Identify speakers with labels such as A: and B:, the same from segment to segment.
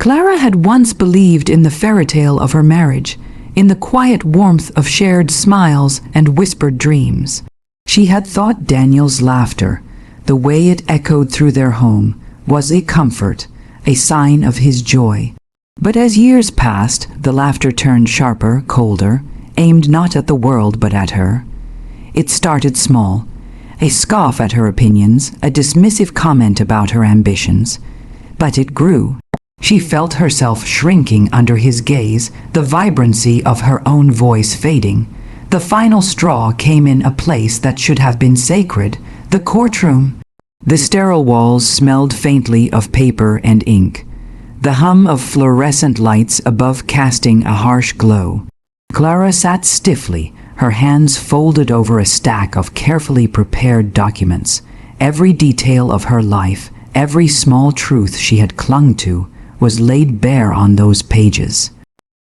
A: Clara had once believed in the fairy tale of her marriage, in the quiet warmth of shared smiles and whispered dreams. She had thought Daniel's laughter, the way it echoed through their home, was a comfort, a sign of his joy. But as years passed, the laughter turned sharper, colder, aimed not at the world but at her. It started small, a scoff at her opinions, a dismissive comment about her ambitions. But it grew. She felt herself shrinking under his gaze, the vibrancy of her own voice fading. The final straw came in a place that should have been sacred, the courtroom. The sterile walls smelled faintly of paper and ink, the hum of fluorescent lights above casting a harsh glow. Clara sat stiffly, her hands folded over a stack of carefully prepared documents. Every detail of her life, every small truth she had clung to, was laid bare on those pages.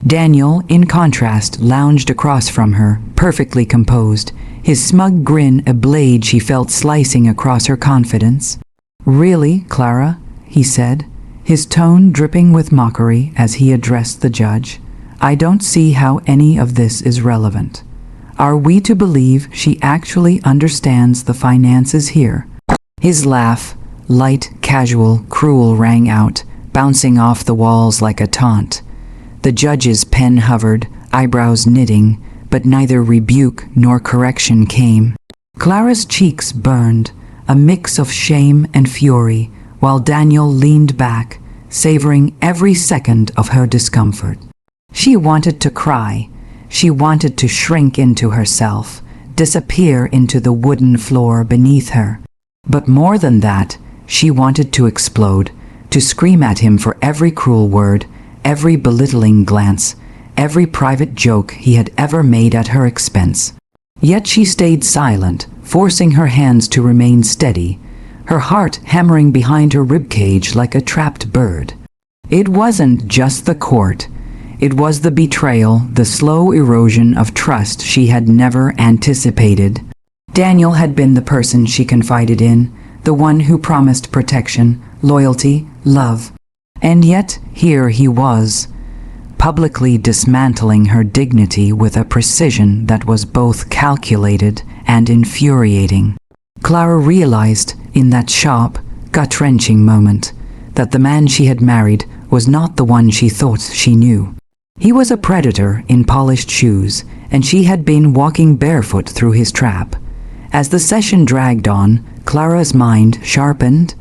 A: Daniel, in contrast, lounged across from her, perfectly composed, his smug grin a blade she felt slicing across her confidence. "Really, Clara?" he said, his tone dripping with mockery as he addressed the judge. "I don't see how any of this is relevant. Are we to believe she actually understands the finances here?" His laugh, light, casual, cruel, rang out, bouncing off the walls like a taunt. The judge's pen hovered, eyebrows knitting, but neither rebuke nor correction came. Clara's cheeks burned, a mix of shame and fury, while Daniel leaned back, savoring every second of her discomfort. She wanted to cry. She wanted to shrink into herself, disappear into the wooden floor beneath her. But more than that, she wanted to explode, to scream at him for every cruel word, every belittling glance, every private joke he had ever made at her expense. Yet she stayed silent, forcing her hands to remain steady, her heart hammering behind her ribcage like a trapped bird. It wasn't just the court. It was the betrayal, the slow erosion of trust she had never anticipated. Daniel had been the person she confided in, the one who promised protection, loyalty, love. And yet here he was, publicly dismantling her dignity with a precision that was both calculated and infuriating. Clara realized, in that sharp, gut-wrenching moment, that the man she had married was not the one she thought she knew. He was a predator in polished shoes, and she had been walking barefoot through his trap. As the session dragged on, Clara's mind sharpened.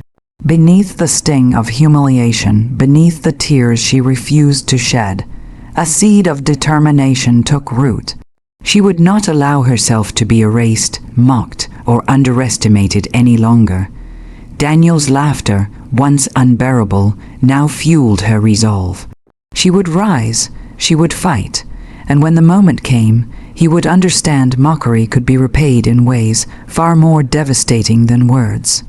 A: Beneath the sting of humiliation, beneath the tears she refused to shed, a seed of determination took root. She would not allow herself to be erased, mocked, or underestimated any longer. Daniel's laughter, once unbearable, now fueled her resolve. She would rise, she would fight, and when the moment came, he would understand Mockery could be repaid in ways far more devastating than words.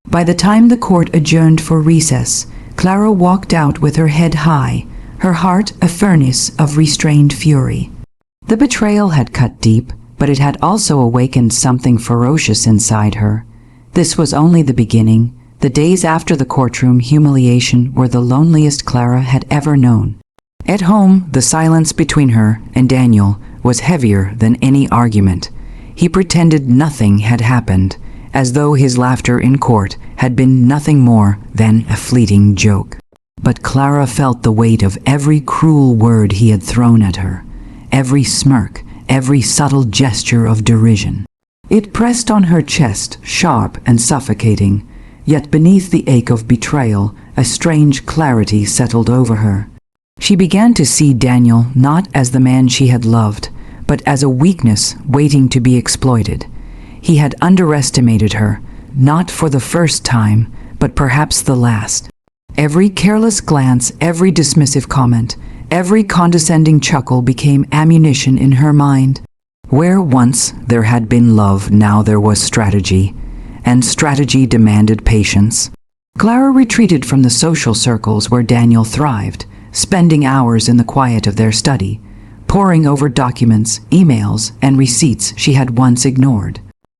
A: By the time the court adjourned for recess, Clara walked out with her head high, her heart a furnace of restrained fury. The betrayal had cut deep, but it had also awakened something ferocious inside her. This was only the beginning. The days after the courtroom humiliation were the loneliest Clara had ever known. At home, the silence between her and Daniel was heavier than any argument. He pretended nothing had happened, as though his laughter in court had been nothing more than a fleeting joke. But Clara felt the weight of every cruel word he had thrown at her, every smirk, every subtle gesture of derision. It pressed on her chest, sharp and suffocating, yet beneath the ache of betrayal, a strange clarity settled over her. She began to see Daniel not as the man she had loved, but as a weakness waiting to be exploited. He had underestimated her, not for the first time, but perhaps the last. Every careless glance, every dismissive comment, every condescending chuckle became ammunition in her mind. Where once there had been love, now there was strategy, and strategy demanded patience. Clara retreated from the social circles where Daniel thrived, spending hours in the quiet of their study, poring over documents, emails, and receipts she had once ignored.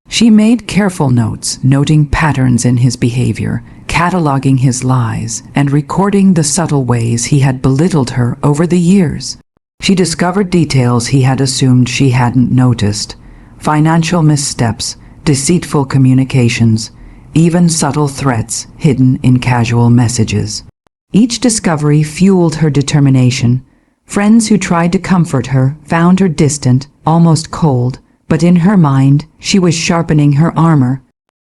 A: She made careful notes, noting patterns in his behavior, cataloging his lies and recording the subtle ways he had belittled her over the years. She discovered details he had assumed she hadn't noticed: financial missteps, deceitful communications, even subtle threats hidden in casual messages. Each discovery fueled her determination. Friends who tried to comfort her found her distant, almost cold, but in her mind she was sharpening her armor.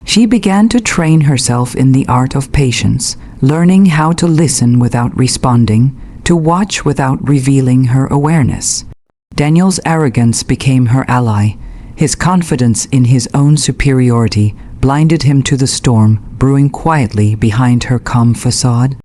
A: She began to train herself in the art of patience, learning how to listen without responding, to watch without revealing her awareness. Daniel's arrogance became her ally. His confidence in his own superiority blinded him to the storm brewing quietly behind her calm facade.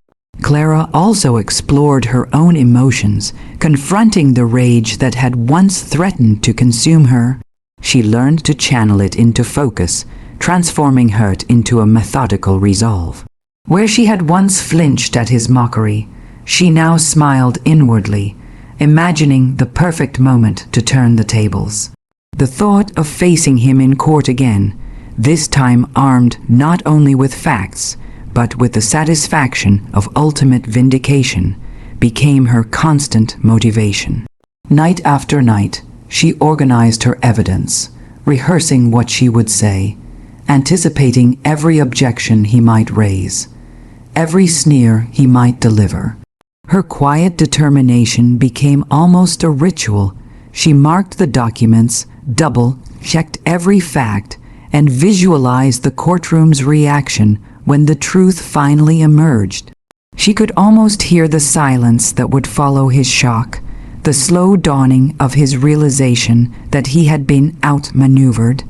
A: Clara also explored her own emotions, confronting the rage that had once threatened to consume her. She learned to channel it into focus, transforming hurt into a methodical resolve. Where she had once flinched at his mockery, she now smiled inwardly, imagining the perfect moment to turn the tables. The thought of facing him in court again, this time armed not only with facts, but with the satisfaction of ultimate vindication, became her constant motivation. Night after night, she organized her evidence, rehearsing what she would say, anticipating every objection he might raise, every sneer he might deliver. Her quiet determination became almost a ritual. She marked the documents, double-checked every fact, and visualized the courtroom's reaction when the truth finally emerged. She could almost hear the silence that would follow his shock, the slow dawning of his realization that he had been outmaneuvered.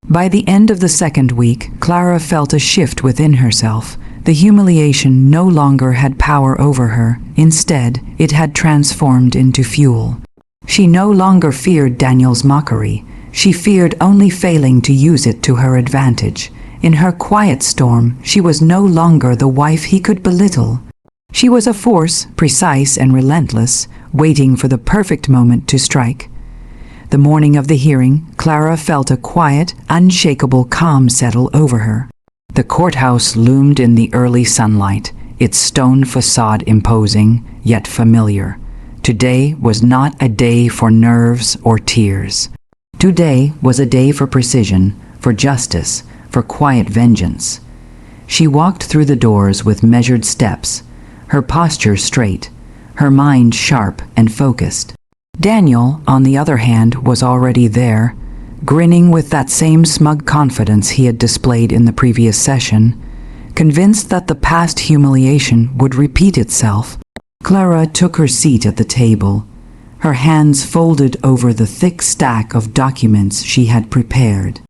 A: By the end of the second week, Clara felt a shift within herself. The humiliation no longer had power over her. Instead, it had transformed into fuel. She no longer feared Daniel's mockery. She feared only failing to use it to her advantage. In her quiet storm, she was no longer the wife he could belittle. She was a force, precise and relentless, waiting for the perfect moment to strike. The morning of the hearing, Clara felt a quiet, unshakable calm settle over her. The courthouse loomed in the early sunlight, its stone facade imposing, yet familiar. Today was not a day for nerves or tears. Today was a day for precision, for justice, for quiet vengeance. She walked through the doors with measured steps, her posture straight, her mind sharp and focused. Daniel, on the other hand, was already there, grinning with that same smug confidence he had displayed in the previous session, convinced that the past humiliation would repeat itself. Clara took her seat at the table, her hands folded over the thick stack of documents she had prepared.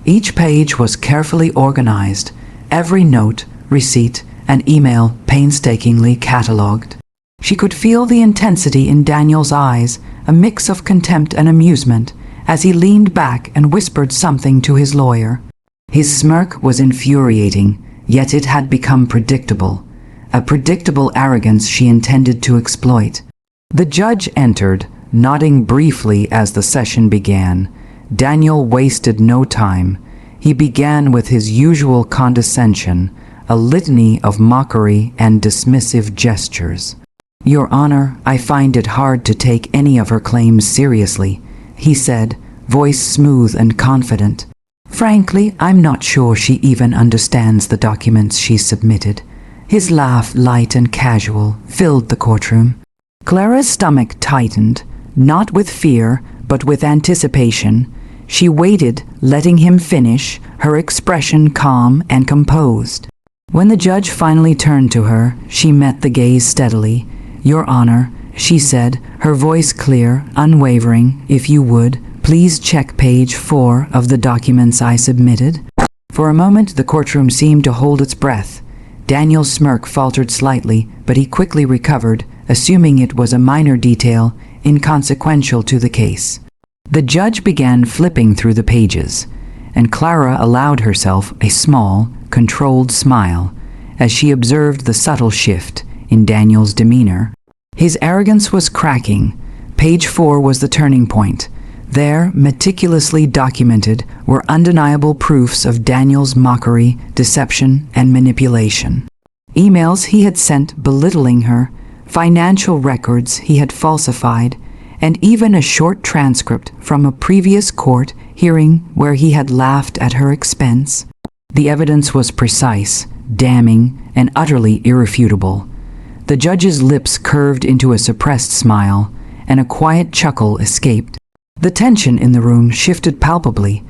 A: Each page was carefully organized, every note, receipt, and email painstakingly catalogued. She could feel the intensity in Daniel's eyes, a mix of contempt and amusement, as he leaned back and whispered something to his lawyer. His smirk was infuriating, yet it had become predictable, a predictable arrogance she intended to exploit. The judge entered, nodding briefly as the session began. Daniel wasted no time. He began with his usual condescension, a litany of mockery and dismissive gestures. "Your Honor, I find it hard to take any of her claims seriously," he said, voice smooth and confident. "Frankly, I'm not sure she even understands the documents she submitted." His laugh, light and casual, filled the courtroom. Clara's stomach tightened, not with fear, but with anticipation. She waited, letting him finish, her expression calm and composed. When the judge finally turned to her, she met the gaze steadily. "Your Honor," she said, her voice clear, unwavering, "if you would, please check page 4 of the documents I submitted." For a moment, the courtroom seemed to hold its breath. Daniel's smirk faltered slightly, but he quickly recovered, assuming it was a minor detail, inconsequential to the case. The judge began flipping through the pages, and Clara allowed herself a small, controlled smile as she observed the subtle shift in Daniel's demeanor. His arrogance was cracking. Page 4 was the turning point. There, meticulously documented, were undeniable proofs of Daniel's mockery, deception, and manipulation. emails he had sent belittling her, financial records he had falsified, and even a short transcript from a previous court hearing where he had laughed at her expense. The evidence was precise, damning, and utterly irrefutable. The judge's lips curved into a suppressed smile, and a quiet chuckle escaped. The tension in the room shifted palpably.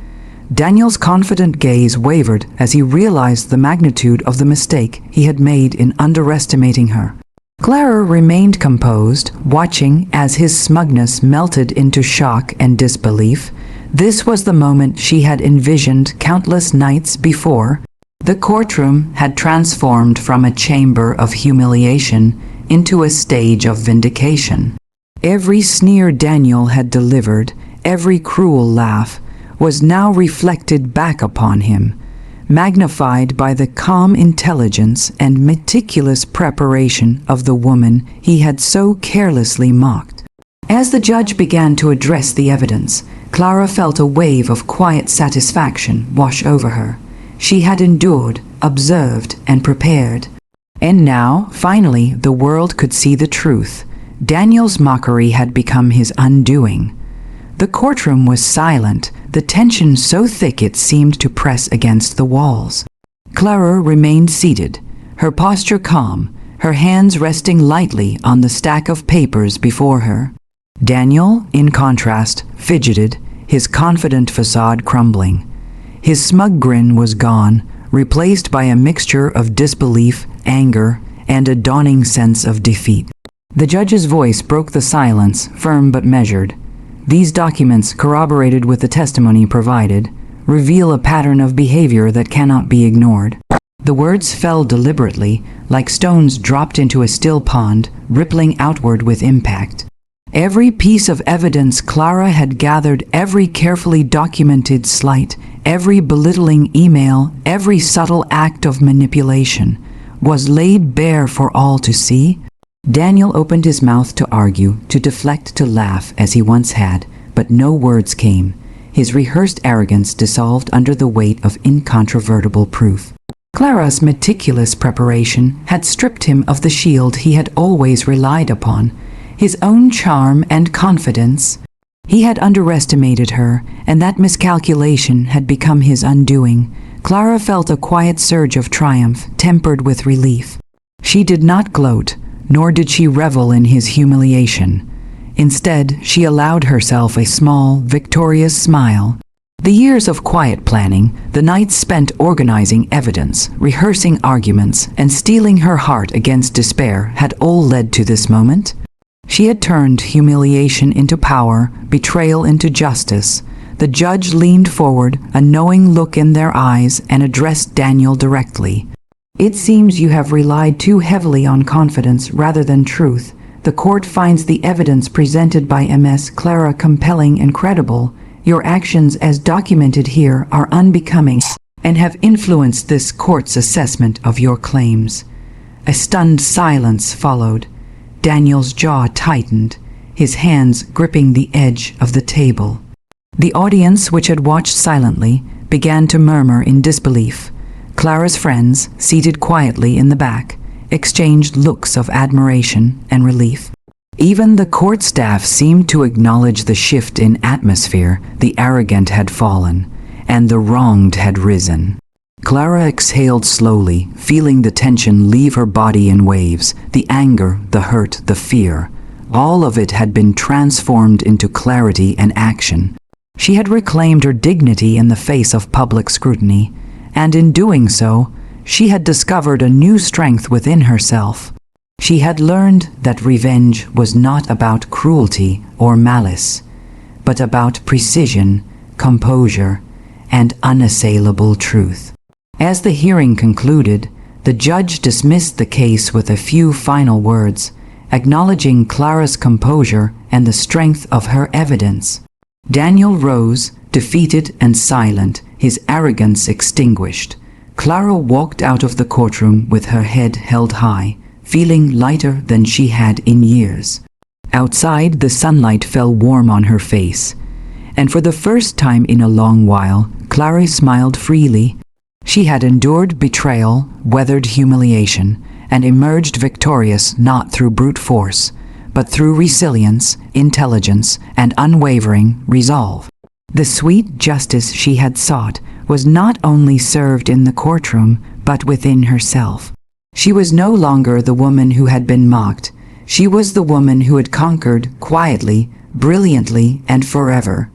A: Daniel's confident gaze wavered as he realized the magnitude of the mistake he had made in underestimating her. Clara remained composed, watching as his smugness melted into shock and disbelief. This was the moment she had envisioned countless nights before. The courtroom had transformed from a chamber of humiliation into a stage of vindication. Every sneer Daniel had delivered, every cruel laugh, was now reflected back upon him, magnified by the calm intelligence and meticulous preparation of the woman he had so carelessly mocked. As the judge began to address the evidence, Clara felt a wave of quiet satisfaction wash over her. She had endured, observed, and prepared. And now, finally, the world could see the truth. Daniel's mockery had become his undoing. The courtroom was silent, the tension so thick it seemed to press against the walls. Clara remained seated, her posture calm, her hands resting lightly on the stack of papers before her. Daniel, in contrast, fidgeted, his confident facade crumbling. His smug grin was gone, replaced by a mixture of disbelief, anger, and a dawning sense of defeat. The judge's voice broke the silence, firm but measured. These documents, corroborated with the testimony provided, reveal a pattern of behavior that cannot be ignored. The words fell deliberately, like stones dropped into a still pond, rippling outward with impact. Every piece of evidence Clara had gathered, every carefully documented slight, every belittling email, every subtle act of manipulation, was laid bare for all to see. Daniel opened his mouth to argue, to deflect, to laugh as he once had, but no words came. His rehearsed arrogance dissolved under the weight of incontrovertible proof. Clara's meticulous preparation had stripped him of the shield he had always relied upon, his own charm and confidence. He had underestimated her, and that miscalculation had become his undoing. Clara felt a quiet surge of triumph, tempered with relief. She did not gloat, nor did she revel in his humiliation. Instead, she allowed herself a small, victorious smile. The years of quiet planning, the nights spent organizing evidence, rehearsing arguments, and steeling her heart against despair had all led to this moment. She had turned humiliation into power, betrayal into justice. The judge leaned forward, a knowing look in their eyes, and addressed Daniel directly. "It seems you have relied too heavily on confidence rather than truth. The court finds the evidence presented by Ms. Clara compelling and credible. Your actions as documented here are unbecoming and have influenced this court's assessment of your claims." A stunned silence followed. Daniel's jaw tightened, his hands gripping the edge of the table. The audience, which had watched silently, began to murmur in disbelief. Clara's friends, seated quietly in the back, exchanged looks of admiration and relief. Even the court staff seemed to acknowledge the shift in atmosphere. The arrogant had fallen, and the wronged had risen. Clara exhaled slowly, feeling the tension leave her body in waves, the anger, the hurt, the fear. All of it had been transformed into clarity and action. She had reclaimed her dignity in the face of public scrutiny, and in doing so, she had discovered a new strength within herself. She had learned that revenge was not about cruelty or malice, but about precision, composure, and unassailable truth. As the hearing concluded, the judge dismissed the case with a few final words, acknowledging Clara's composure and the strength of her evidence. Daniel rose, defeated and silent, his arrogance extinguished. Clara walked out of the courtroom with her head held high, feeling lighter than she had in years. Outside, the sunlight fell warm on her face, and for the first time in a long while, Clara smiled freely. She had endured betrayal, weathered humiliation, and emerged victorious not through brute force, but through resilience, intelligence, and unwavering resolve. The sweet justice she had sought was not only served in the courtroom, but within herself. She was no longer the woman who had been mocked. She was the woman who had conquered quietly, brilliantly, and forever.